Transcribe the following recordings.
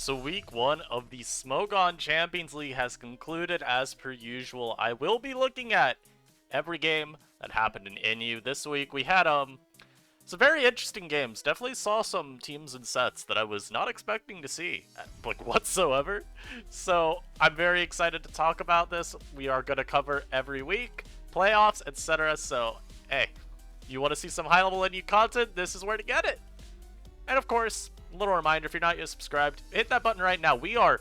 So week 1 of the Smogon Champions League has concluded as per usual. I will be looking at every game that happened in NU. This week we had some very interesting games. Definitely saw some teams and sets that I was not expecting to see, like, whatsoever. So I'm very excited to talk about this. We are going to cover every week, playoffs, etc. So, hey, you want to see some high-level NU content? This is where to get it. And of course, a little reminder, if you're not yet subscribed, hit that button right now. We are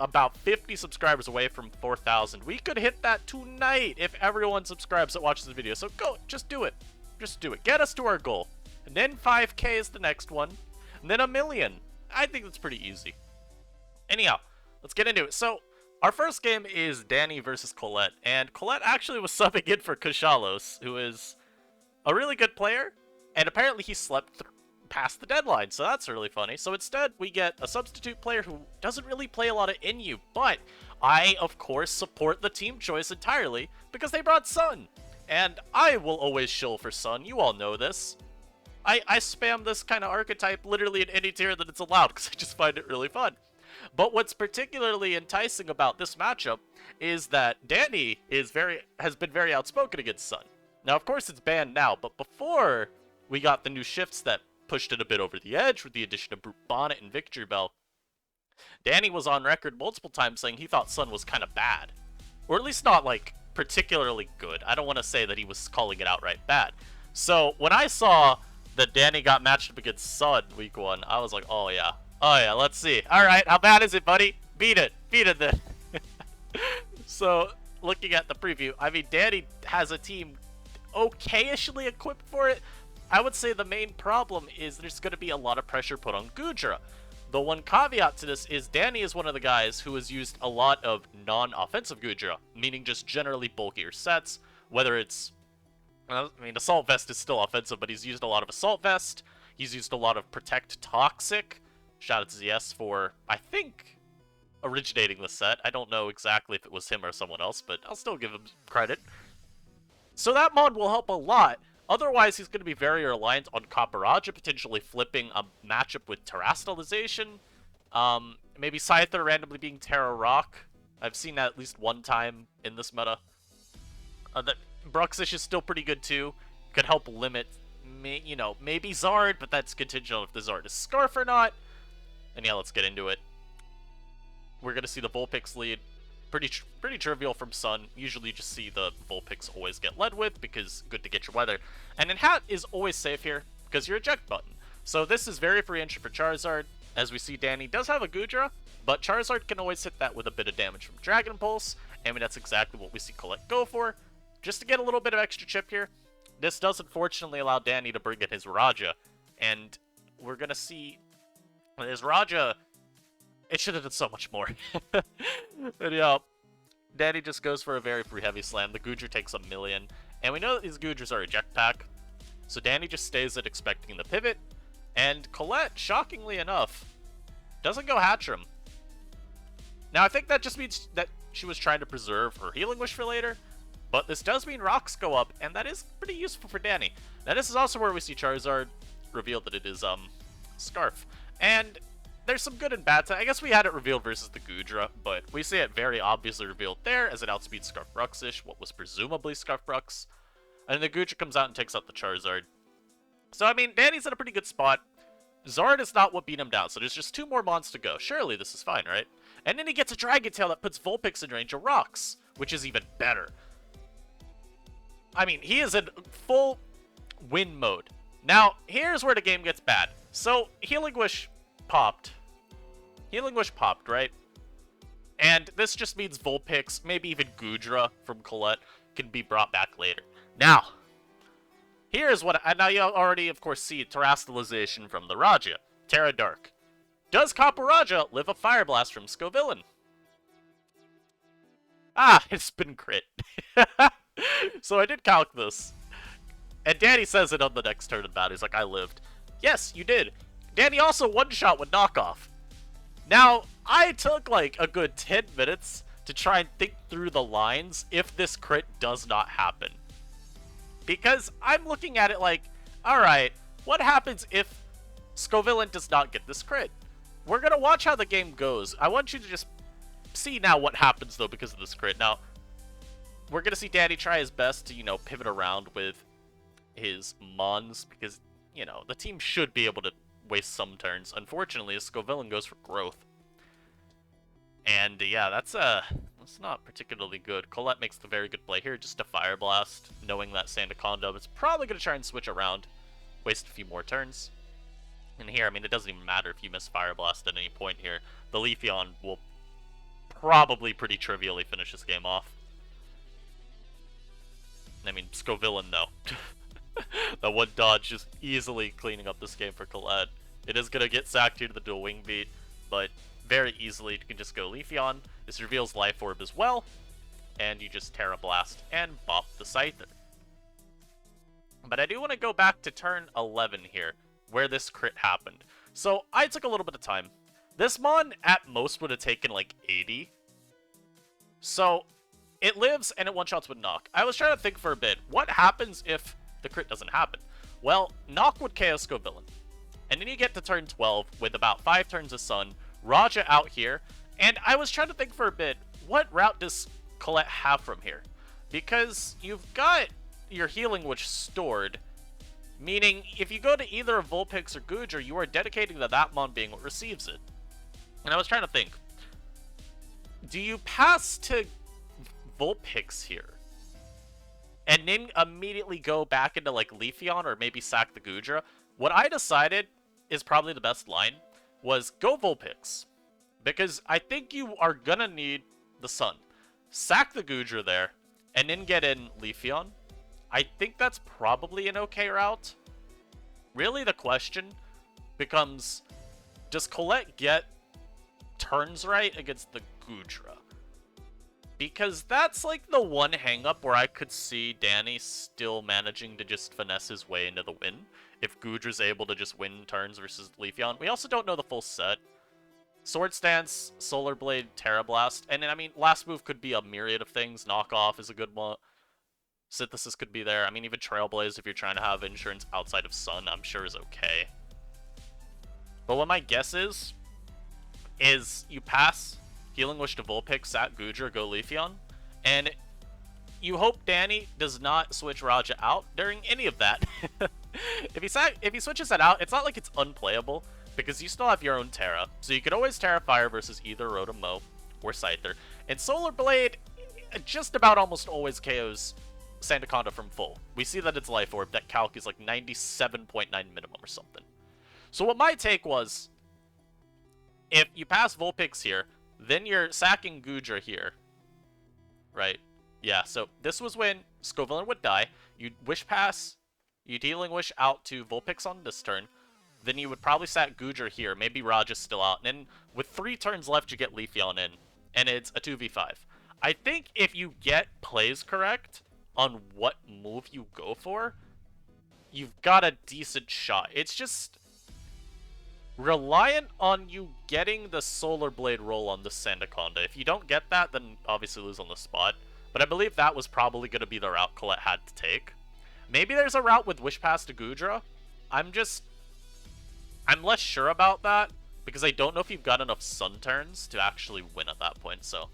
about 50 subscribers away from 4,000. We could hit that tonight if everyone subscribes that watches the video. So go, just do it. Just do it. Get us to our goal. And then 5K is the next one. And then 1 million. I think that's pretty easy. Anyhow, let's get into it. So, our first game is Danny versus Colette. And Colette actually was subbing in for Kushalos, who is a really good player. And apparently he slept past the deadline, so that's really funny. So instead, we get a substitute player who doesn't really play a lot of NU, but I, of course, support the team choice entirely because they brought Sun. And I will always shill for Sun, you all know this. I spam this kind of archetype literally in any tier that it's allowed because I just find it really fun. But what's particularly enticing about this matchup is that Danny has been very outspoken against Sun. Now, of course, it's banned now, but before we got the new shifts that pushed it a bit over the edge with the addition of Brute Bonnet and Victory Bell, Danny was on record multiple times saying he thought Sun was kind of bad. Or at least not, like, particularly good. I don't want to say that he was calling it outright bad. So, when I saw that Danny got matched up against Sun week 1, I was like, oh yeah, let's see. Alright, how bad is it, buddy? Beat it then. So, looking at the preview, I mean, Danny has a team okay-ishly equipped for it. I would say the main problem is there's going to be a lot of pressure put on Gudra. The one caveat to this is Danny is one of the guys who has used a lot of non-offensive Gudra, meaning just generally bulkier sets, whether it's, I mean, Assault Vest is still offensive, but he's used a lot of Assault Vest, he's used a lot of Protect Toxic. Shout out to ZS for, I think, originating the set. I don't know exactly if it was him or someone else, but I'll still give him credit. So that mod will help a lot. Otherwise, he's going to be very reliant on Copperajah, potentially flipping a matchup with Terastallization. Maybe Scyther randomly being Terra Rock. I've seen that at least one time in this meta. That Bruxish is still pretty good too. Could help limit, maybe Zard, but that's contingent on if the Zard is Scarf or not. And yeah, let's get into it. We're going to see the Vulpix lead. Pretty trivial from Sun. Usually you just see the Vulpix always get led with because good to get your weather. And then Hat is always safe here because your eject button. So this is very free entry for Charizard. As we see, Danny does have a Gudra, but Charizard can always hit that with a bit of damage from Dragon Pulse. I mean, that's exactly what we see Colette go for. Just to get a little bit of extra chip here. This does unfortunately allow Danny to bring in his Raja. And we're going to see his Raja. It should have done so much more. But yeah, Danny just goes for a very free heavy slam. The Gudra takes 1 million. And we know that these Gudras are eject pack. So Danny just stays it expecting the pivot. And Colette, shockingly enough, doesn't go Hatchram. Now I think that just means that she was trying to preserve her Healing Wish for later. But this does mean rocks go up, and that is pretty useful for Danny. Now this is also where we see Charizard reveal that it is Scarf. And there's some good and bad. I guess we had it revealed versus the Gudra, but we see it very obviously revealed there as it outspeeds Scarf Bruxish, what was presumably Scarf Brux. And the Gudra comes out and takes out the Charizard. So, I mean, Danny's in a pretty good spot. Zard is not what beat him down, so there's just 2 more mons to go. Surely this is fine, right? And then he gets a Dragon Tail that puts Vulpix in range of rocks, which is even better. I mean, he is in full win mode. Now, here's where the game gets bad. So, Healing Wish popped. Healing Wish popped, right? And this just means Vulpix, maybe even Gudra from Colette, can be brought back later. Now, here's what... Now you already, of course, see Terastallization from the Raja. Terra Dark. Does Copperajah live a Fire Blast from Scovillain? Ah, it's been crit. So I did calc this. And Danny says it on the next turn in battle. He's like, I lived. Yes, you did. Danny also one-shot with knockoff. Now, I took like a good 10 minutes to try and think through the lines if this crit does not happen. Because I'm looking at it like, alright, what happens if Scovillain does not get this crit? we're gonna watch how the game goes. I want you to just see now what happens, though, because of this crit. Now, we're gonna see Danny try his best to, you know, pivot around with his Mons, because, you know, the team should be able to waste some turns. Unfortunately, Scovillain goes for growth. And, yeah, that's not particularly good. Colette makes the very good play here, just a Fire Blast, knowing that Sandaconda is probably going to try and switch around, waste a few more turns. And here, I mean, it doesn't even matter if you miss Fire Blast at any point here. The Leafeon will probably pretty trivially finish this game off. I mean, Scovillain, though. That one dodge just easily cleaning up this game for Colette. It is going to get sacked here to the dual wing beat, but very easily you can just go Leafeon. This reveals Life Orb as well, and you just Terra Blast and bop the Scyther. But I do want to go back to turn 11 here, where this crit happened. So I took a little bit of time. This Mon at most would have taken like 80. So it lives and it one-shots with Knock. I was trying to think for a bit, what happens if the crit doesn't happen? Well, Knock would KO Scovillain. And then you get to turn 12 with about 5 turns of Sun, Raja out here, and I was trying to think for a bit, what route does Colette have from here? Because you've got your Healing Witch stored, meaning if you go to either of Vulpix or Goodra, you are dedicating to that Mon being what receives it. And I was trying to think, do you pass to Vulpix here? And then immediately go back into like Leafeon or maybe sack the Goodra? What I decided is probably the best line was go Vulpix. Because I think you are gonna need the Sun. Sack the Goodra there, and then get in Leafeon. I think that's probably an okay route. Really the question becomes, does Colette get turns right against the Goodra? Because that's like the one hang-up where I could see Danny still managing to just finesse his way into the win. If Goodra's able to just win turns versus Leafeon. We also don't know the full set. Sword Stance, Solar Blade, Terra Blast. And I mean, last move could be a myriad of things. Knockoff is a good one. Synthesis could be there. I mean, even Trailblaze, if you're trying to have insurance outside of Sun, I'm sure is okay. But what my guess is you pass Healing Wish to Vulpix, at Goodra, go Leafeon, and you hope Danny does not switch Raja out during any of that. If he switches that out, it's not like it's unplayable, because you still have your own Terra, so you could always Terra Fire versus either Rotom-Mow or Scyther. And Solar Blade just about almost always KOs Sandaconda from full. We see that it's Life Orb, that calc is like 97.9 minimum or something. So what my take was, if you pass Vulpix here, then you're sacking Goodra here, right? Yeah, so this was when Scovillain would die. You'd Wish Pass, you'd Healing Wish out to Vulpix on this turn. Then you would probably sack Goodra here. Maybe Raja's still out. And then with 3 turns left, you get Leafeon in. And it's a 2v5. I think if you get plays correct on what move you go for, you've got a decent shot. It's just reliant on you getting the Solar Blade roll on the Sandaconda. If you don't get that, then obviously lose on the spot. But I believe that was probably going to be the route Colette had to take. Maybe there's a route with Wish Pass to Goodra. I'm less sure about that, because I don't know if you've got enough Sun turns to actually win at that point, so.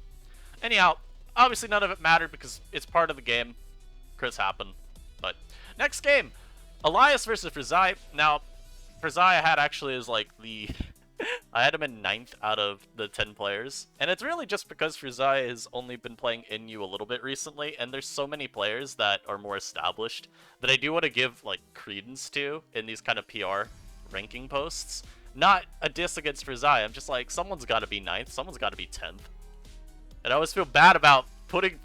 Anyhow, obviously none of it mattered because it's part of the game. Crits happen. But, next game, Elias versus Frizai. Now, Frizai I had actually is like I had him in 9th out of the 10 players. And it's really just because Frizai has only been playing Inu a little bit recently, and there's so many players that are more established that I do want to give, like, credence to in these kind of PR ranking posts. Not a diss against Frizai, I'm just like, someone's got to be 9th, someone's got to be 10th. And I always feel bad about putting...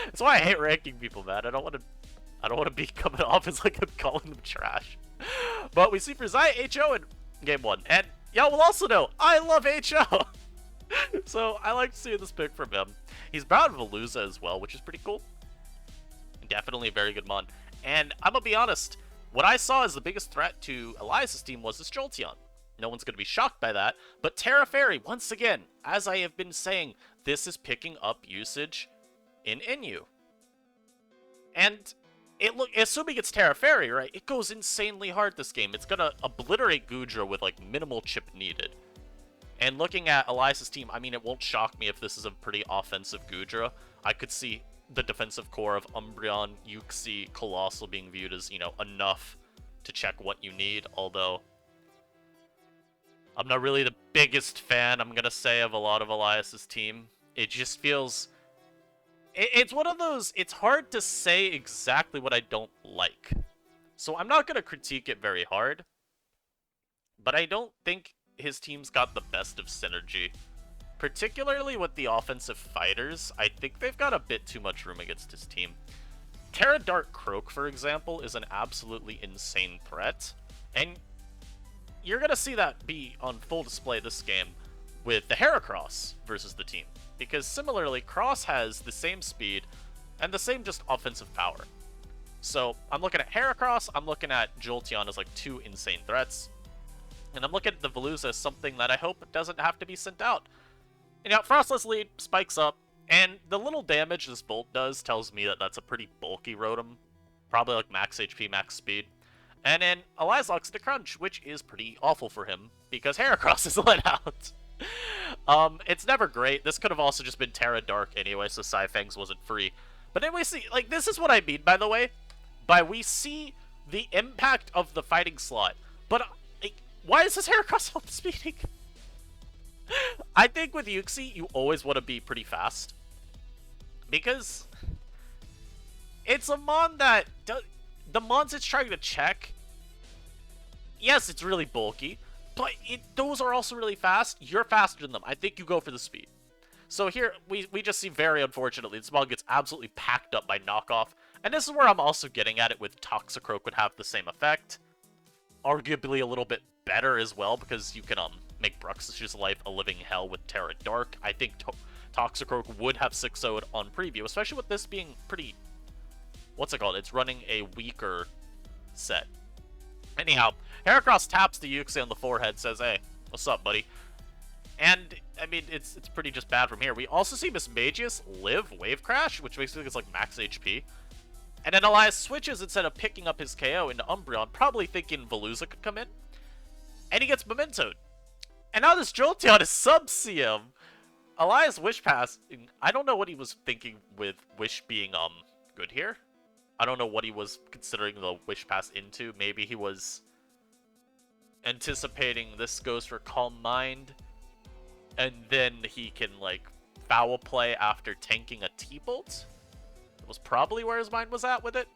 That's why I hate ranking people, man. I don't want to be coming off as like I'm calling them trash. But we see Frizai HO in game 1. And y'all will also know, I love HO! So I like to see this pick from him. He's bound Veluza as well, which is pretty cool. Definitely a very good mon. And I'm gonna be honest, what I saw as the biggest threat to Elias' team was this Jolteon. No one's going to be shocked by that, but Terra Fairy, once again, as I have been saying, this is picking up usage in Inu. And assuming it's Terra Fairy, right, it goes insanely hard this game. It's going to obliterate Goodra with, like, minimal chip needed. And looking at Elias's team, I mean, it won't shock me if this is a pretty offensive Gudra. I could see the defensive core of Umbreon, Uxie, Colossal being viewed as, you know, enough to check what you need, although I'm not really the biggest fan, I'm gonna say, of a lot of Elias's team. It just feels... It's one of those... It's hard to say exactly what I don't like. So I'm not gonna critique it very hard. But I don't think his team's got the best of synergy. Particularly with the offensive fighters, I think they've got a bit too much room against his team. Terra Dark Croak, for example, is an absolutely insane threat. And you're going to see that be on full display this game with the Heracross versus the team. Because similarly, Cross has the same speed and the same just offensive power. So I'm looking at Heracross, I'm looking at Jolteon as like two insane threats. And I'm looking at the Veluza as something that I hope doesn't have to be sent out. And yeah, Frostless Lead spikes up, and the little damage this Bolt does tells me that that's a pretty bulky Rotom. Probably like max HP, max speed. And then Elias locks into Crunch, which is pretty awful for him, because Heracross is let out. It's never great. This could have also just been Terra Dark anyway, so Scyfangs wasn't free. But then we see, like, this is what I mean, by the way, by we see the impact of the fighting slot. But, like, why is this Heracross outspeeding? I think with Uxie, you always want to be pretty fast. Because it's a Mon that... The Mons it's trying to check... Yes, it's really bulky, but those are also really fast. You're faster than them. I think you go for the speed. So here, we just see, very unfortunately, this Mon gets absolutely packed up by knockoff. And this is where I'm also getting at it with Toxicroak would have the same effect. Arguably a little bit better as well, because you can make Bruxish's life a living hell with Terra Dark. I think Toxicroak would have 6-0'd on preview, especially with this being pretty... What's it called? It's running a weaker set. Anyhow, Heracross taps the Uxie on the forehead, says, hey, what's up, buddy? And, I mean, it's pretty just bad from here. We also see Miss Magius live Wave Crash, which basically is like max HP. And then Elias switches instead of picking up his KO into Umbreon, probably thinking Veluza could come in. And he gets Mementoed. And now this Jolteon is sub-CM. Elias Wish Pass, I don't know what he was thinking with Wish being good here. I don't know what he was considering the Wish Pass into. Maybe he was anticipating this goes for Calm Mind, and then he can, like, Foul Play after tanking a T-Bolt. That was probably where his mind was at with it.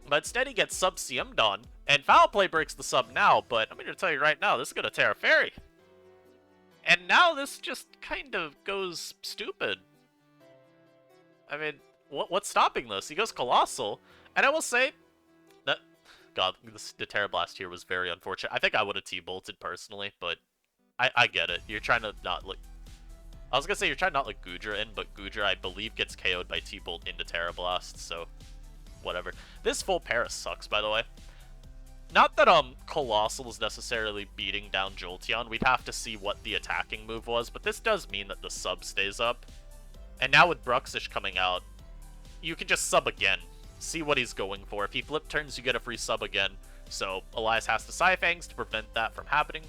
But instead he gets sub-CM'd on, and Foul Play breaks the sub now, but I'm going to tell you right now, this is going to tear a Fairy. And now this just kind of goes stupid. I mean... What's stopping this? He goes Colossal, and I will say that, God, the Terra Blast here was very unfortunate. I think I would have T-bolted personally, but I get it. You're trying to not look... I was gonna say you're trying to not let Gudra in, but Gudra, I believe, gets KO'd by T-bolt into Terra Blast, so whatever. This full Paris sucks, by the way. Not that Colossal is necessarily beating down Jolteon. We'd have to see what the attacking move was, but this does mean that the sub stays up. And now with Bruxish coming out, you can just sub again. See what he's going for. If he flip turns, you get a free sub again. So Elias has to Scyfangs to prevent that from happening.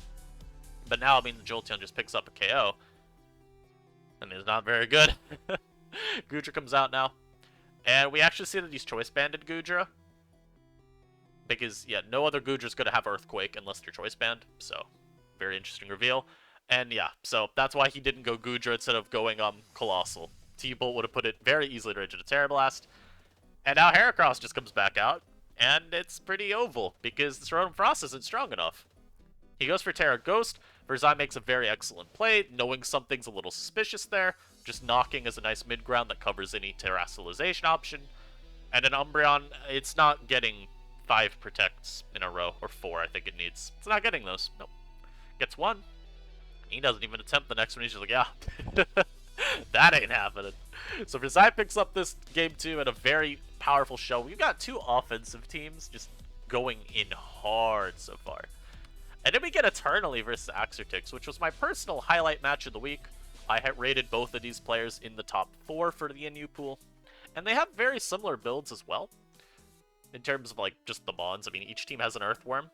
But now, I mean, the Jolteon just picks up a KO. I mean, it's not very good. Gudra comes out now. And we actually see that he's Choice Banded Gudra. Because, yeah, no other Gudra's going to have Earthquake unless they're Choice Band. So, very interesting reveal. And yeah, so that's why he didn't go Gudra instead of going Colossal. T-Bolt would have put it very easily to into Terra Blast. And now Heracross just comes back out, and it's pretty oval, because this Rotom Frost isn't strong enough. He goes for Terra Ghost. Verzai makes a very excellent play, knowing something's a little suspicious there. Just knocking is a nice mid-ground that covers any Terrestrialization option. And an Umbreon, it's not getting 5 protects in a row, or 4 I think it needs. It's not getting those. Nope. Gets 1. He doesn't even attempt the next one, he's just like, yeah. That ain't happening. So Verzai picks up this game 2 at a very powerful show. We've got 2 offensive teams just going in hard so far. And then we get Eternally versus Axertix, which was my personal highlight match of the week. I had rated both of these players in the top 4 for the NU pool. And they have very similar builds as well. In terms of, like, just the Mons. I mean, each team has an Earthworm.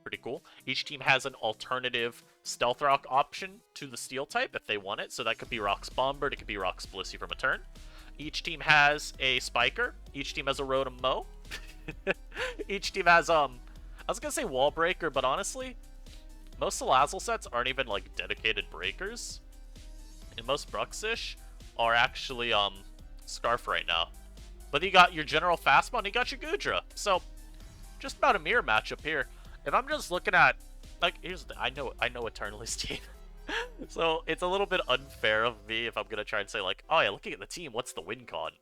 Pretty cool. Each team has an alternative Stealth Rock option to the Steel type if they want it. So that could be Rock's Bombard, it could be Rock's Blissey from a turn. Each team has a Spiker. Each team has a Rotom Mow. Each team has, I was gonna say Wall Breaker, but honestly, most Salazzle sets aren't even, like, dedicated breakers. And most Bruxish are actually, Scarf right now. But you got your general fastball and you got your Goodra. So, just about a mirror matchup here. If I'm just looking at, like, here's the, I know Eternalist team. So, it's a little bit unfair of me if I'm gonna try and say, like, oh yeah, looking at the team, what's the win con?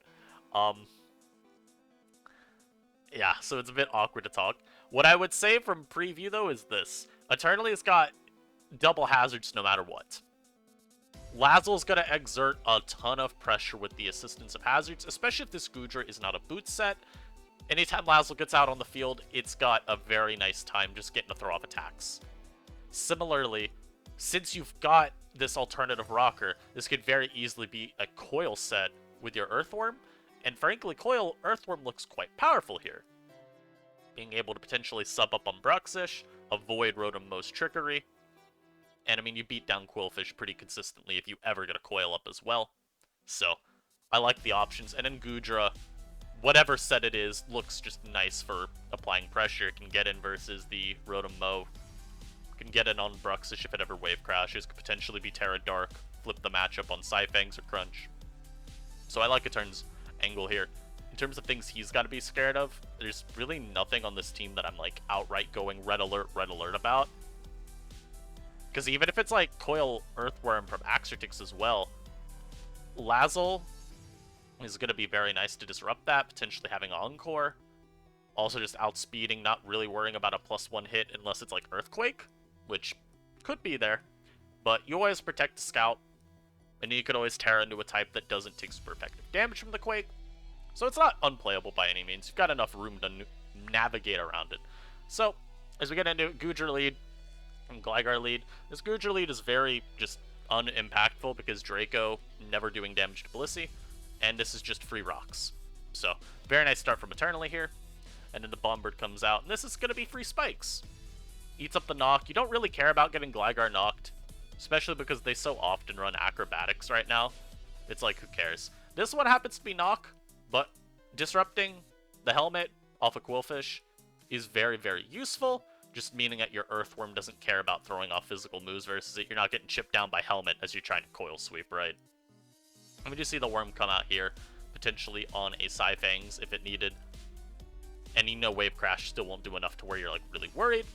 Yeah, so it's a bit awkward to talk. What I would say from preview, though, is this. Eternally has got double hazards no matter what. Lazzle's going to exert a ton of pressure with the assistance of hazards, especially if this Goodra is not a boot set. Anytime Lazzle gets out on the field, it's got a very nice time just getting to throw off attacks. Similarly, since you've got this alternative rocker, this could very easily be a Coil set with your Earthworm, and frankly, Coil Earthworm looks quite powerful here. Being able to potentially sub up on Bruxish, avoid Rotomow's trickery, and I mean, you beat down Quillfish pretty consistently if you ever get a Coil up as well. So, I like the options, and then Goodra, whatever set it is, looks just nice for applying pressure. It can get in versus the Rotom-Mow. Can get in on Bruxish if it ever wave crashes. Could potentially be Terra Dark, flip the matchup on Scyfangs or Crunch. So I like a turn's angle here. In terms of things he's got to be scared of, there's really nothing on this team that I'm like outright going red alert about. Because even if it's like Coil Earthworm from Axortix as well, Lazzle is going to be very nice to disrupt that, potentially having Encore. Also just outspeeding, not really worrying about a +1 hit unless it's like Earthquake, which could be there. But you always protect the Scout, and you could always Terra into a type that doesn't take super effective damage from the Quake. So it's not unplayable by any means. You've got enough room to navigate around it. So, as we get into Goodra lead and Gligar lead, this Goodra lead is very just unimpactful because Draco never doing damage to Blissey, and this is just free rocks. So, very nice start from Eternally here. And then the Bombard comes out, and this is going to be free spikes. Eats up the knock. You don't really care about getting Gligar knocked, especially because they so often run acrobatics right now. It's like, who cares? This one happens to be knock, but disrupting the helmet off a Quillfish is very, very useful, just meaning that your Earthworm doesn't care about throwing off physical moves versus it. You're not getting chipped down by helmet as you're trying to Coil Sweep, right? And we do see the Worm come out here, potentially on a Scyfangs if it needed. And you know Wave Crash still won't do enough to where you're like really worried.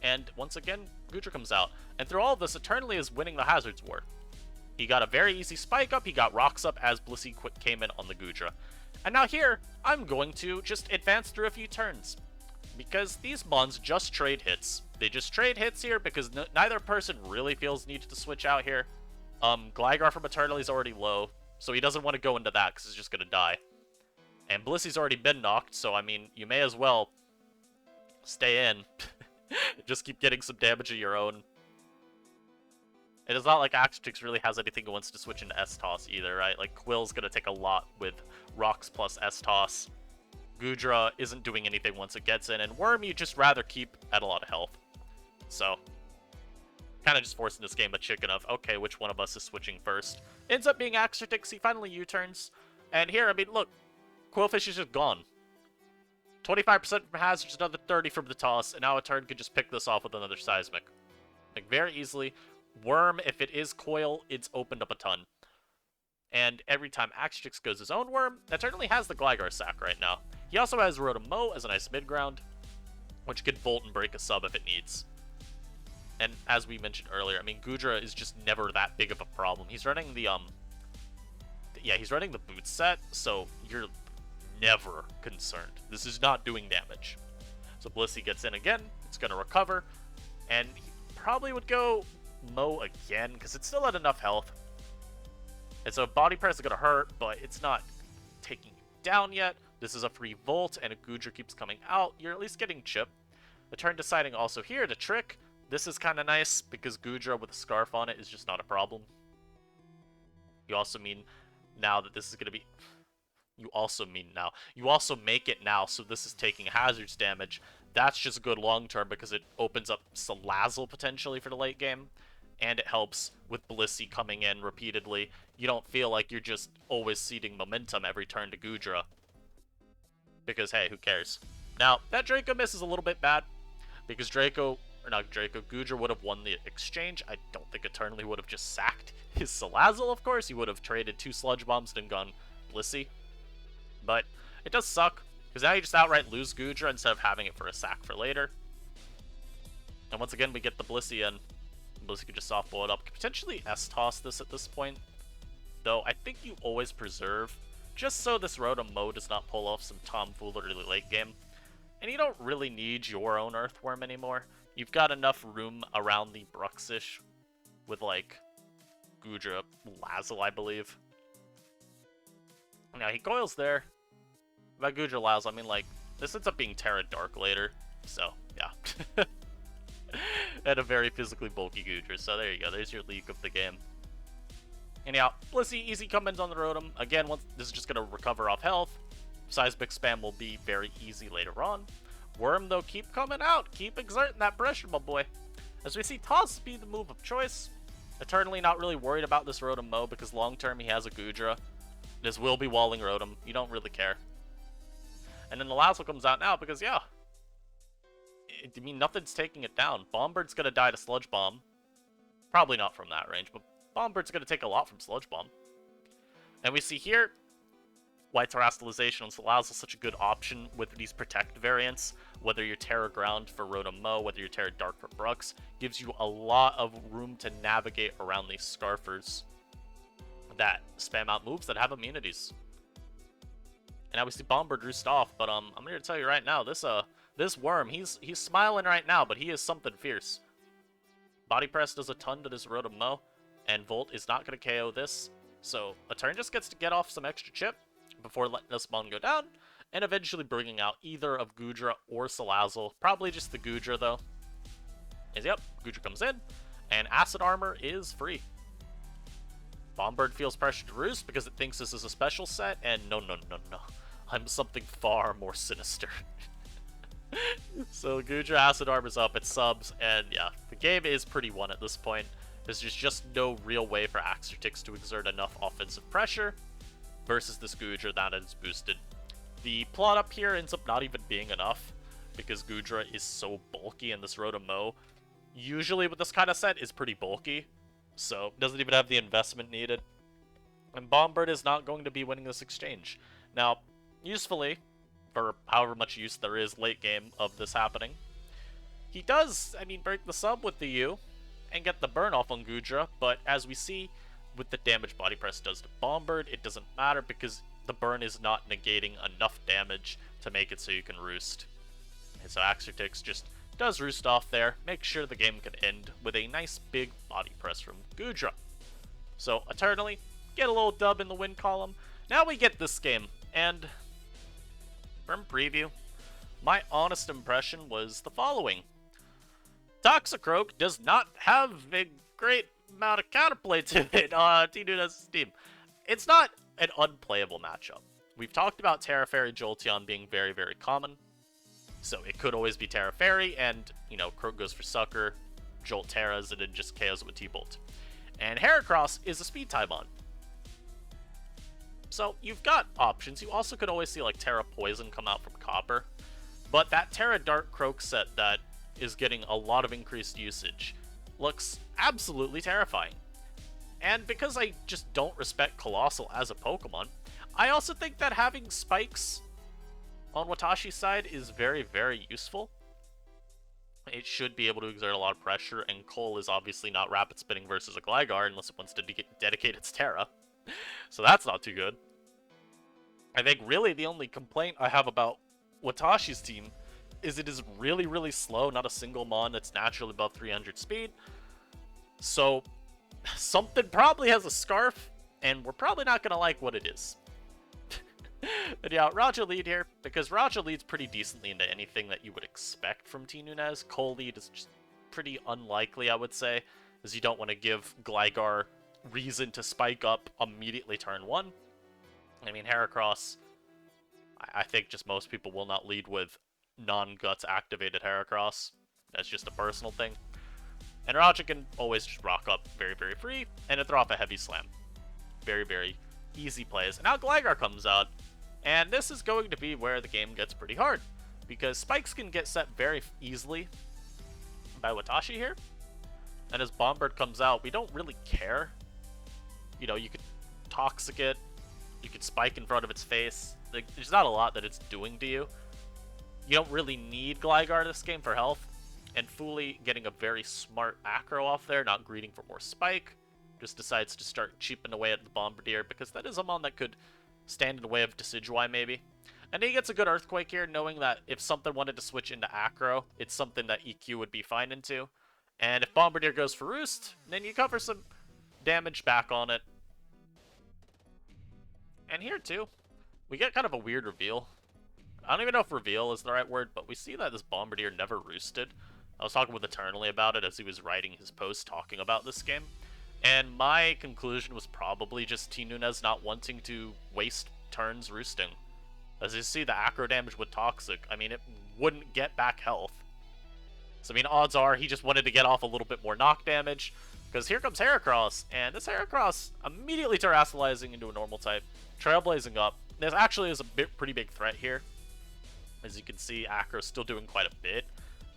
And once again, Goodra comes out. And through all of this, Eternally is winning the Hazards War. He got a very easy Spike up, he got Rocks up as Blissey came in on the Goodra. And now here, I'm going to just advance through a few turns. Because these Mons just trade hits. They just trade hits here because neither person really feels needed to switch out here. Gligar from Eternally is already low, so he doesn't want to go into that because he's just going to die. And Blissey's already been knocked, so I mean, you may as well stay in. Just keep getting some damage of your own. It is not like Axortix really has anything he wants to switch into S-Toss either, right? Like, Quill's going to take a lot with Rocks plus S-Toss. Goodra isn't doing anything once it gets in, and Worm you just rather keep at a lot of health. So, kind of just forcing this game a chicken of, okay, which one of us is switching first? Ends up being Axortix, he finally U-turns. And here, I mean, look, Quillfish is just gone. 25% from hazards, another 30 from the toss, and now a turn could just pick this off with another Seismic. Like, very easily. Worm, if it is Coil, it's opened up a ton. And every time Axortix goes his own Worm, that certainly has the Gligar sack right now. He also has Rotom-Mow as a nice mid-ground, which could Volt and break a sub if it needs. And as we mentioned earlier, I mean, Goodra is just never that big of a problem. He's running the, yeah, he's running the boot set, so you're never concerned. This is not doing damage. So Blissey gets in again, it's going to recover, and he probably would go Mow again, because it's still at enough health. And so Body Press is going to hurt, but it's not taking you down yet. This is a free Volt, and a Goodra keeps coming out. You're at least getting Chip. The turn deciding also here to Trick. This is kind of nice, because Goodra with a Scarf on it is just not a problem. You also mean now that this is going to be... You also make it now, so this is taking hazards damage. that's just good long-term because it opens up Salazzle potentially for the late game, and it helps with Blissey coming in repeatedly. You don't feel like you're just always ceding momentum every turn to Goodra. Because, hey, who cares? Now, that Draco miss is a little bit bad, because Goodra would have won the exchange. I don't think Eternally would have just sacked his Salazzle, of course. He would have traded 2 Sludge Bombs and gone Blissey. But it does suck, because now you just outright lose Goodra instead of having it for a sack for later. And once again, we get the Blissey in. Blissey could just softball it up. Could potentially S-toss this at this point, though I think you always preserve, just so this Rotom Mo does not pull off some tomfoolery late game. And you don't really need your own Earthworm anymore. You've got enough room around the Bruxish with, like, Goodra Lazzle, I believe. Now, he coils there. By Goodra Lazzle, I mean, like, this ends up being Terra Dark later. So, yeah. And a very physically bulky Goodra. So there you go. There's your leak of the game. Anyhow, Blissey, easy come-ins on the Rotom. Again, once this is just going to recover off health. Seismic spam will be very easy later on. Worm, though, keep coming out. Keep exerting that pressure, my boy. As we see, Toss be the move of choice. Eternally not really worried about this Rotom Mo because long-term he has a Goodra. This will be walling Rotom. You don't really care. And then the Lazzle comes out now because, yeah. I mean, nothing's taking it down. Bombbird's going to die to Sludge Bomb. Probably not from that range, but Bombbird's going to take a lot from Sludge Bomb. And we see here why Terastallization on Salazzle is such a good option with these Protect variants. Whether you're Terra Ground for Rotom Mo, whether you're Terra Dark for Brux, gives you a lot of room to navigate around these Scarfers that spam out moves that have immunities. And now we see Bombird roost off, but I'm here to tell you right now, this Worm, he's smiling right now, but he is something fierce. Body Press does a ton to this Rotom Mo, and Volt is not going to KO this, so a turn just gets to get off some extra chip before letting this Mon go down, and eventually bringing out either of Goodra or Salazzle. Probably just the Goodra, though. Yep, Goodra comes in, and Acid Armor is free. Bombird feels pressure to roost because it thinks this is a special set, and no. I'm something far more sinister. So Goodra Acid Armor's up, it subs, and yeah, the game is pretty won at this point. There's just no real way for Axertix to exert enough offensive pressure versus this Goodra that is boosted. The plot up here ends up not even being enough because Goodra is so bulky, and this Rotom Mo, usually with this kind of set, is pretty bulky. So, doesn't even have the investment needed. And Bombird is not going to be winning this exchange. Now, usefully, for however much use there is late game of this happening, he does, break the sub with the U and get the burn off on Goodra, but as we see, with the damage Body Press does to Bombird, it doesn't matter because the burn is not negating enough damage to make it so you can roost. And so Axertix just does roost off there, make sure the game can end with a nice big Body Press from Goodra. So, Eternally, get a little dub in the win column. Now we get this game, and from preview, my honest impression was the following. Toxicroak does not have a great amount of counterplay to it on T-Nuna's team. It's not an unplayable matchup. We've talked about Terra Fairy Jolteon being very, very common. So it could always be Terra Fairy, and, Croak goes for Sucker, Jolt Terras, and then just KOs with T-Bolt. And Heracross is a Speed Typhon. So you've got options. You also could always see, like, Terra Poison come out from Copper. But that Terra Dark Croak set that is getting a lot of increased usage looks absolutely terrifying. And because I just don't respect Colossal as a Pokemon, I also think that having Spikes on Watashi's side is very, very useful. It should be able to exert a lot of pressure, and Cole is obviously not rapid spinning versus a Gligar unless it wants to dedicate its Terra. So that's not too good. I think really the only complaint I have about Watashi's team is it is really, really slow, not a single Mon that's naturally above 300 speed. So something probably has a Scarf, and we're probably not going to like what it is. But yeah, Raja lead here, because Raja leads pretty decently into anything that you would expect from T-Nunez. Cole lead is just pretty unlikely, I would say, as you don't want to give Gligar reason to spike up immediately turn 1. Heracross, I think just most people will not lead with non-guts activated Heracross. That's just a personal thing. And Raja can always just rock up very, very free and throw off a heavy slam. Very, very easy plays. And now Gligar comes out, and this is going to be where the game gets pretty hard, because spikes can get set very easily by Watashi here. And as Bombird comes out, we don't really care. You know, you could Toxic it, you could spike in front of its face. Like, there's not a lot that it's doing to you. You don't really need Gligar this game for health. And Fooly getting a very smart acro off there, not greeting for more spike, just decides to start chipping away at the Bombardier, because that is a mon that could stand in the way of Decidueye maybe. And he gets a good Earthquake here, knowing that if something wanted to switch into acro, it's something that EQ would be fine into. And if Bombardier goes for Roost, then you cover some damage back on it. And here too, we get kind of a weird reveal. I don't even know if reveal is the right word, but we see that this Bombardier never roosted. I was talking with Eternally about it as he was writing his post talking about this game. And my conclusion was probably just T Nunez not wanting to waste turns roosting. As you see, the acro damage with Toxic, I mean, it wouldn't get back health. So, I mean, odds are he just wanted to get off a little bit more knock damage. Because here comes Heracross, and this Heracross immediately terrestrializing into a normal type. Trailblazing up. This actually is a pretty big threat here. As you can see, Acro's still doing quite a bit.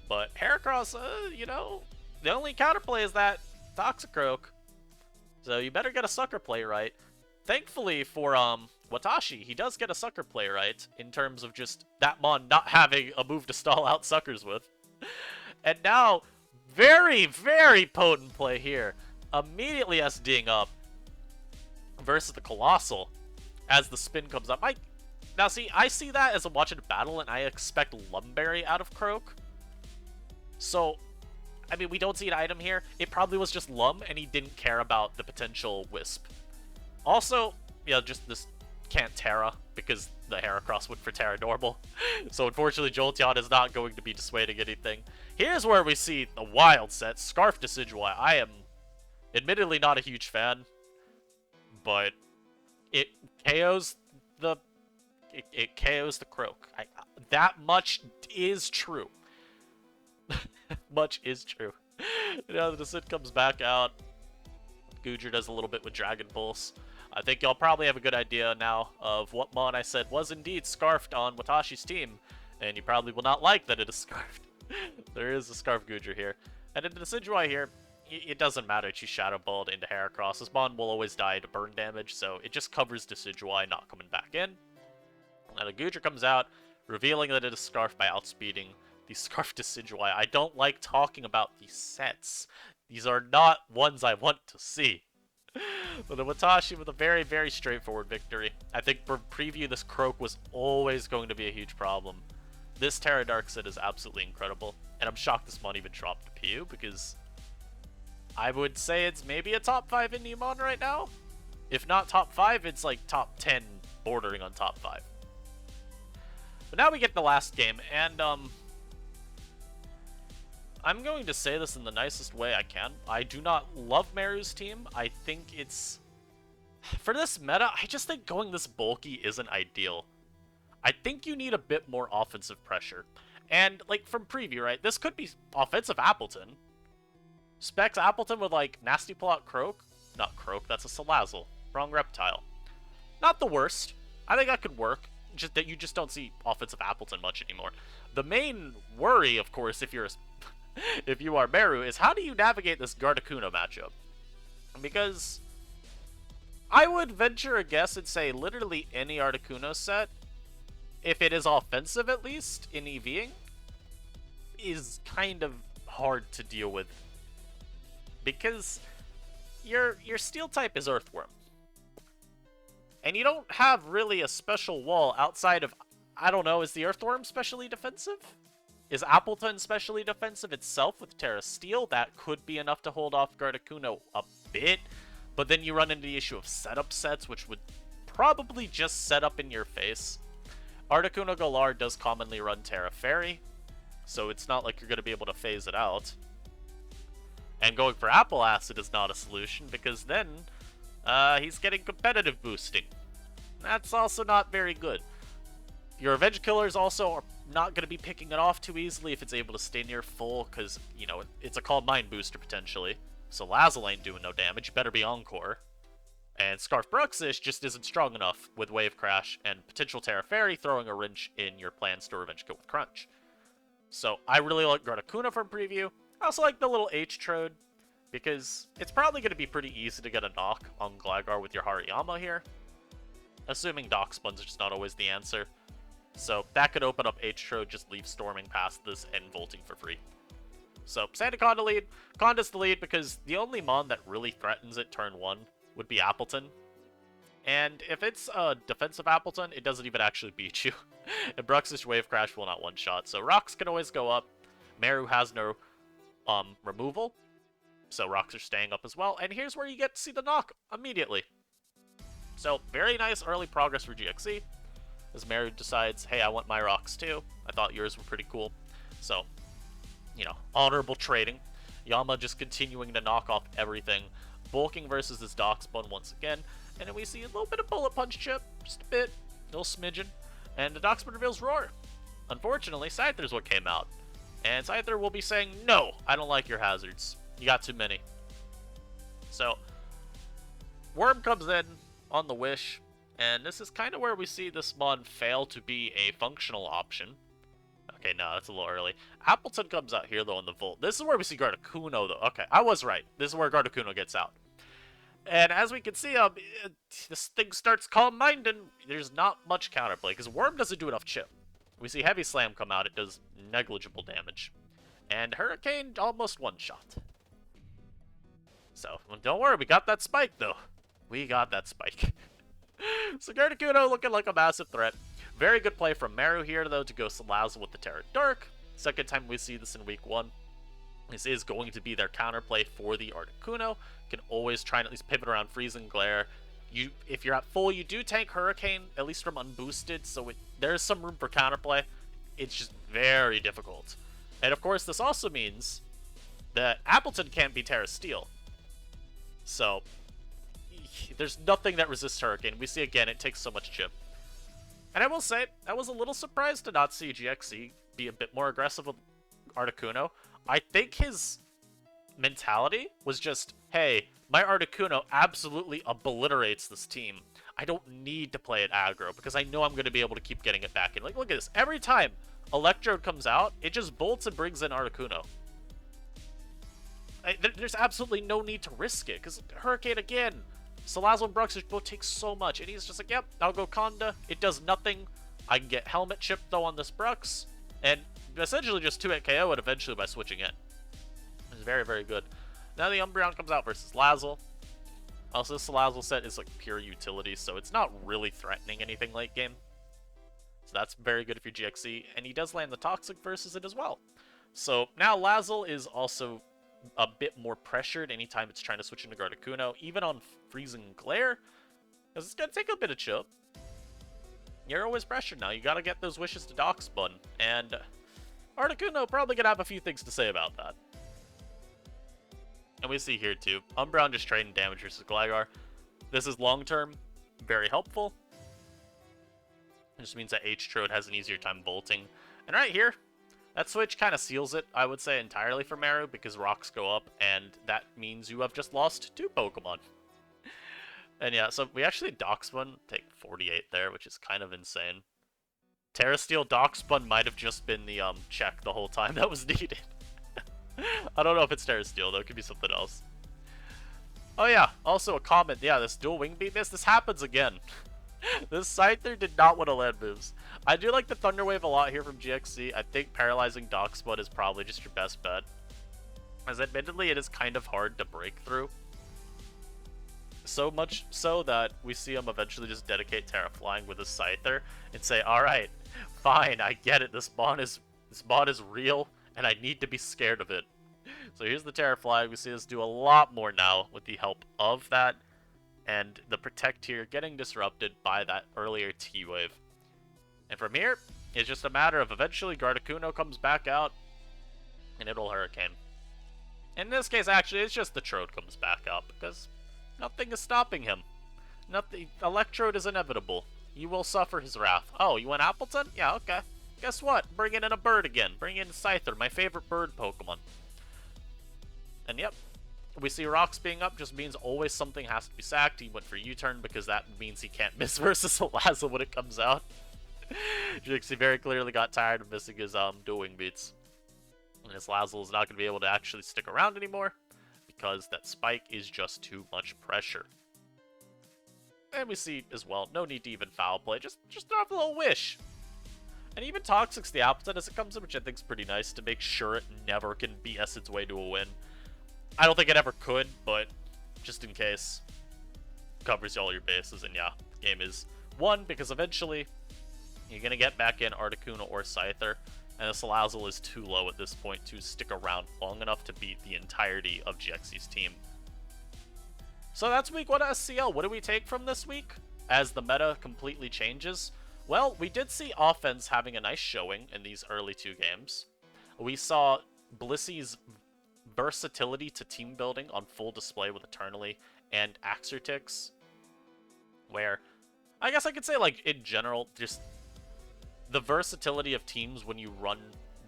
But Heracross, you know, the only counterplay is that Toxicroak. So you better get a sucker play right. Thankfully for Watashi, he does get a sucker play right in terms of just that mon not having a move to stall out suckers with. And now, very, very potent play here. Immediately SDing up versus the Colossal as the spin comes up. Now see, I see that as I'm watching a battle and I expect Lumberry out of Croak. So, I mean, we don't see an item here. It probably was just Lum and he didn't care about the potential Wisp. Also, yeah, just this can't Terra because the Heracross went for Terra normal. So unfortunately, Jolteon is not going to be dissuading anything. Here's where we see the wild set, Scarf Decidueye. I am admittedly not a huge fan, but it KOs the it KOs the Croak. That much is true. Much is true. Now the Sid comes back out. Goodra does a little bit with Dragon Pulse. I think y'all probably have a good idea now of what mon I said was indeed scarfed on Watashi's team, and you probably will not like that it is scarfed. There is a Scarf Goodra here. And in the Decidueye here, it doesn't matter. She's Shadow Balled into Heracross. This mon will always die to burn damage, so it just covers Decidueye not coming back in. And the Goodra comes out, revealing that it is scarfed by outspeeding the Scarf Decidueye. I don't like talking about these sets. These are not ones I want to see. But the Watashi with a very, very straightforward victory. I think for preview, this Croak was always going to be a huge problem. This Terra Dark set is absolutely incredible. And I'm shocked this mon even dropped to PU because I would say it's maybe a top 5 Indie mon right now. If not top 5, it's like top 10 bordering on top 5. But now we get the last game, and I'm going to say this in the nicest way I can. I do not love Meru's team. I think it's... For this meta, I just think going this bulky isn't ideal. I think you need a bit more offensive pressure. And, like, from preview, right? This could be offensive Appleton. Specs Appleton with, like, Nasty Plot Croak. Not Croak, that's a Salazzle. Wrong reptile. Not the worst. I think that could work. Just that you just don't see offensive Appleton much anymore. The main worry, of course, if you're if you are Meru, is how do you navigate this Gardecuno matchup? Because I would venture a guess and say literally any Articuno set, if it is offensive at least in EVing, is kind of hard to deal with. Because your steel type is Earthworm. And you don't have really a special wall outside of, I don't know, is the Earthworm specially defensive? Is Appleton specially defensive itself with Terra Steel? That could be enough to hold off Gardecuno a bit. But then you run into the issue of setup sets, which would probably just set up in your face. Articuno Galar does commonly run Terra Fairy, so it's not like you're going to be able to phase it out. And going for Apple Acid is not a solution, because then he's getting competitive boosting. That's also not very good. Your Revenge Killers also are not going to be picking it off too easily if it's able to stay near full, because, you know, it's a Calm Mind booster potentially. So Lazzle ain't doing no damage. You better be Encore. And Scarf Bruxish just isn't strong enough with Wave Crash and potential Terra Fairy throwing a wrench in your plans to revenge kill with Crunch. So I really like Gardekuna from preview. I also like the little H-Trode, because it's probably going to be pretty easy to get a knock on Gligar with your Hariyama here. Assuming Darkspon's just not always the answer. So that could open up H-Trode, just leave storming past this and volting for free. So Sandaconda lead. Conda's the lead because the only Mon that really threatens it turn 1 would be Appleton. And if it's a defensive Appleton, it doesn't even actually beat you. And Bruxish Wave Crash will not one-shot. So Rocks can always go up. Meru has no removal. So Rocks are staying up as well. And here's where you get to see the knock immediately. So very nice early progress for GXE. As Meru decides, hey, I want my Rocks too. I thought yours were pretty cool. So, you know, honorable trading. Yama just continuing to knock off everything. Bulking versus this Darkspun once again. And then we see a little bit of Bullet Punch chip. Just a bit. A little smidgen. And the Darkspun reveals Roar. Unfortunately, Scyther's what came out. And Scyther will be saying, no, I don't like your hazards. You got too many. So, Worm comes in on the Wish. And this is kind of where we see this Mon fail to be a functional option. Okay, no, that's a little early. Appleton comes out here, though, in the Volt. This is where we see Gardecuno, though. Okay, I was right. This is where Gardecuno gets out. And as we can see, this thing starts Calm Mind, and there's not much counterplay, because Worm doesn't do enough chip. We see Heavy Slam come out. It does negligible damage. And Hurricane almost one-shot. So, don't worry, we got that spike, though. We got that spike. So Gardecuno looking like a massive threat. Very good play from Meru here, though, to go Salazzle with the Terra Dark. Second time we see this in Week 1. This is going to be their counterplay for the Articuno. Can always try and at least pivot around Freezing Glare. If you're at full, you do tank Hurricane, at least from unboosted, so there's some room for counterplay. It's just very difficult. And of course, this also means that Appleton can't be Terra Steel. So there's nothing that resists Hurricane. We see again, it takes so much chip. And I will say, I was a little surprised to not see GXE be a bit more aggressive with Articuno. I think his mentality was just, hey, my Articuno absolutely obliterates this team. I don't need to play it aggro because I know I'm going to be able to keep getting it back in. Like, look at this. Every time Electrode comes out, it just bolts and brings in Articuno. There's absolutely no need to risk it because Hurricane again. Salazzle and Bruxish both take so much, and he's just like, yep, I'll go Conda. It does nothing. I can get Helmet Chip, though, on this Brux, and essentially just 2-hit KO it eventually by switching in. It's very, very good. Now the Umbreon comes out versus Lazzle. Also, this Salazzle set is like pure utility, so it's not really threatening anything late game. So that's very good if you're GXE, and he does land the Toxic versus it as well. So now Lazzle is also a bit more pressured anytime it's trying to switch into Gardecuno, even on Freezing Glare, because it's going to take a bit of chip. You're always pressured now. You got to get those wishes to Darkspun, and Articuno probably going to have a few things to say about that. And we see here too, Umbreon just trading damage versus Gligar. This is long-term, very helpful. It just means that H-Trode has an easier time bolting. And right here, that switch kind of seals it, I would say, entirely for Meru, because rocks go up, and that means you have just lost 2 Pokemon. And yeah, so we actually Darkspun take 48 there, which is kind of insane. Terra Steel Darkspun might have just been the check the whole time that was needed. I don't know if it's Terra Steel, though. It could be something else. Oh yeah, also a comment. Yeah, this dual wing beat this happens again. This Scyther did not want to land moves. I do like the Thunder Wave a lot here from GXC. I think paralyzing Darkspun is probably just your best bet. As admittedly, it is kind of hard to break through. So much so that we see him eventually just dedicate Terra Flying with his Scyther and say, alright, fine, I get it. This mod is real, and I need to be scared of it. So here's the Terra Flying. We see this do a lot more now with the help of that. And the Protect here getting disrupted by that earlier T-Wave. And from here, it's just a matter of eventually Gardecuno comes back out, and it'll Hurricane. In this case, actually, it's just the Trode comes back out, because nothing is stopping him. Nothing. Electrode is inevitable. You will suffer his wrath. Oh, you want Appleton? Yeah, okay. guess what? Bring in a bird again. Bring in Scyther, my favorite bird Pokemon. And yep, we see rocks being up just means always something has to be sacked. He went for U-turn because that means he can't miss versus Salazzle when it comes out. Jixie very clearly got tired of missing his dual wing beats. And his Salazzle is not going to be able to actually stick around anymore because that spike is just too much pressure. And we see as well, no need to even foul play, just throw up a little wish. And even Toxic's the opposite as it comes in, which I think is pretty nice to make sure it never can BS its way to a win. I don't think it ever could, but just in case, covers all your bases, and yeah, the game is won because eventually you're going to get back in Articuno or Scyther, and the Salazzle is too low at this point to stick around long enough to beat the entirety of GXC's team. So that's week 1 of SCL. What do we take from this week as the meta completely changes? Well, we did see offense having a nice showing in these early 2 games. We saw Blissy's versatility to team building on full display with Eternally and Axertix, where I guess I could say, like, in general, just the versatility of teams when you run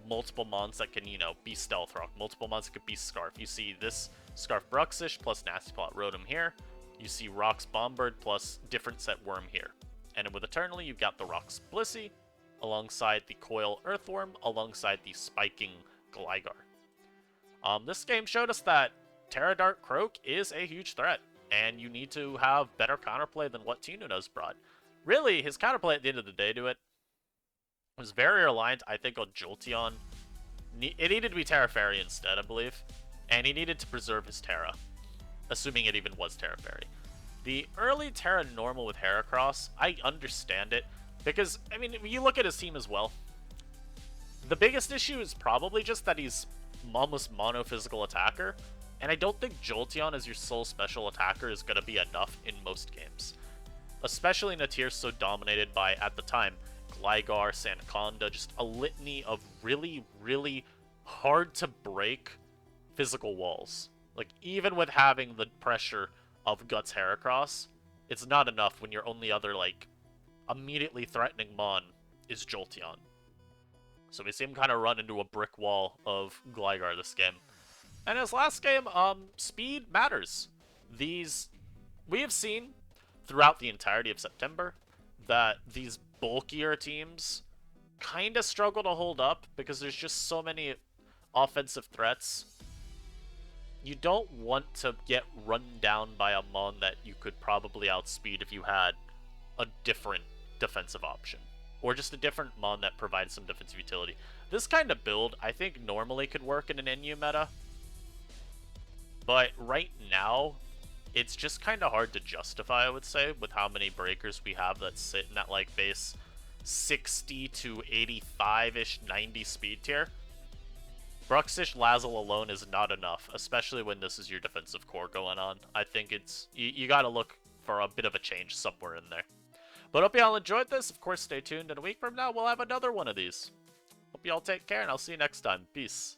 multiple mons that can, you know, be Stealth Rock, multiple mons that could be Scarf. You see this Scarf Bruxish plus Nasty Plot Rotom here. You see Rocks Bombird plus different set Worm here. And with Eternally, you've got the Rocks Blissey alongside the Coil Earthworm alongside the Spiking Gligar. This game showed us that Terra Dart Croak is a huge threat, and you need to have better counterplay than what Tinuna's brought. Really, his counterplay at the end of the day to it was very reliant, I think, on Jolteon. It needed to be Terra Fairy instead, I believe, and he needed to preserve his Terra, assuming it even was Terra Fairy. The early Terra Normal with Heracross, I understand it, because, I mean, you look at his team as well. The biggest issue is probably just that he's almost mono-physical attacker, and I don't think Jolteon as your sole special attacker is going to be enough in most games. Especially in a tier so dominated by, at the time, Gligar, Sandaconda, just a litany of really, really hard-to-break physical walls. Like, even with having the pressure of Guts Heracross, it's not enough when your only other, like, immediately threatening mon is Jolteon. So we see him kind of run into a brick wall of Gligar this game. And his last game, speed matters. We have seen throughout the entirety of September that these bulkier teams kind of struggle to hold up because there's just so many offensive threats. You don't want to get run down by a mon that you could probably outspeed if you had a different defensive option, or just a different mon that provides some defensive utility. This kind of build, I think, normally could work in an NU meta, but right now, it's just kind of hard to justify, I would say, with how many breakers we have that sit in that, like, base 60 to 85-ish, 90 speed tier. Bruxish Lazzle alone is not enough, especially when this is your defensive core going on. I think it's... You gotta look for a bit of a change somewhere in there. But hope y'all enjoyed this. Of course, stay tuned. In a week from now, we'll have another one of these. Hope y'all take care, and I'll see you next time. Peace.